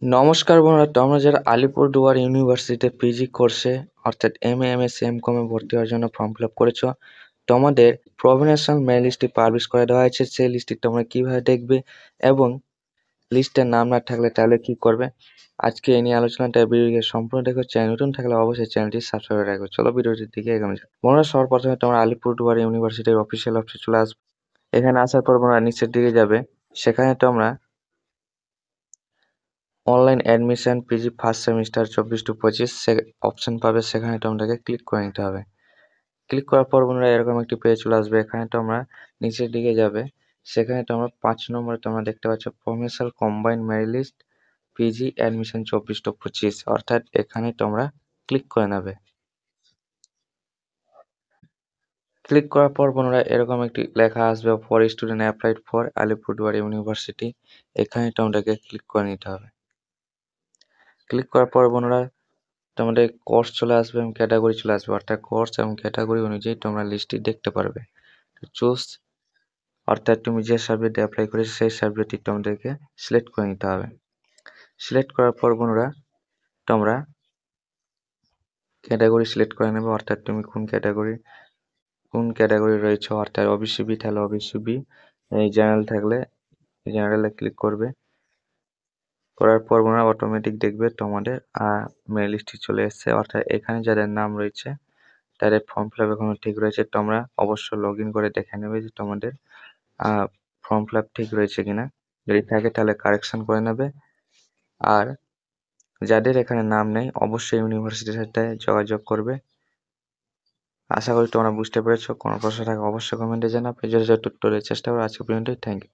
নমস্কার বন্ধুরা, তোমরা যারা আলিপুরদুয়ার ইউনিভার্সিটিতে পিজি কোর্সে অর্থাৎ এমএ, এমএসসি, এমকমে ভর্তি হওয়ার জন্য ফর্ম ফিল আপ করেছো, তোমাদের প্রভিনেশনাল মেরিট লিস্টটি পাবলিশ করে দেওয়া হয়েছে। সেই লিস্টটি তোমরা কিভাবে দেখবে এবং লিস্টের নাম না থাকলে তাহলে কি করবে, আজকে এই নিয়ে আলোচনাটা ভিডিওকে সম্পূর্ণ দেখো। চ্যানেল নতুন থাকলে অবশ্যই চ্যানেলটি সাবস্ক্রাইব করে রাখবে। চলো ভিডিওটির দিকে এগোনো যাক। বন্ধুরা, সর্বপ্রথমে তোমরা আলিপুরদুয়ার ইউনিভার্সিটির অফিসিয়াল অফিসে চলে আসবে। এখানে আসার পর তোমরা নিচের দিকে যাবে, সেখানে তোমরা online admission PG first semester 24-25 option পাবে, সেখানে তোমাদেরকে ক্লিক করে নিতে হবে। ক্লিক করার পর বন্ধুরা এরকম একটি পেজ চলে আসবে। এখানে তোমরা নিচের দিকে যাবে, সেখানে তোমরা 5 নম্বরে তোমরা দেখতে পাচ্ছ provincial combined merit list PG admission 24-25, অর্থাৎ এখানে তোমরা ক্লিক করে নেবে। ক্লিক করার পর বন্ধুরা এরকম একটি লেখা আসবে, for student applied for Alipurduar university. এখানে তোমাদেরকে ক্লিক করে নিতে হবে। ক্লিক করার পর বন্ধুরা তোমাদের কোর্স চলে আসবে এবং ক্যাটাগরি চলে আসবে, অর্থাৎ কোর্স এবং ক্যাটাগরি অনুযায়ী তোমরা লিস্টটি দেখতে পারবে। চুজ, অর্থাৎ তুমি যে সাবজেক্টে অ্যাপ্লাই করেছো সেই সাবজেক্টটি তোমাদেরকে সিলেক্ট করে নিতে হবে। সিলেক্ট করার পর বন্ধুরা তোমরা ক্যাটাগরি সিলেক্ট করে নেবে, অর্থাৎ তুমি কোন ক্যাটাগরি রয়েছে, অর্থাৎ ওবিসি বি থাকলে ওবিসি বি, এই জেনারেল থাকলে জেনারেলে ক্লিক করবে। করার পর বন্ধুরা অটোমেটিক দেখবে তোমাদের মেরিট লিস্টটি চলে এসেছে, অর্থাৎ এখানে যাদের নাম রয়েছে তাদের ফর্ম ফিল আপ এখনো ঠিক রয়েছে। তোমরা অবশ্যই লগ ইন করে দেখে নেবে যে তোমাদের ফর্ম ফিল আপ ঠিক রয়েছে কিনা। যদি থাকে তাহলে কারেকশন করে নেবে। আর যাদের এখানে নাম নেই অবশ্যই ইউনিভার্সিটির সাথে যোগাযোগ করবে। আশা করি তোমরা বুঝতে পেরেছো। কোনো প্রশ্ন থাকে অবশ্যই কমেন্টে জানাবে, যথাযথ উত্তরের চেষ্টা করবো। আজকে পর্যন্তই, থ্যাংক ইউ।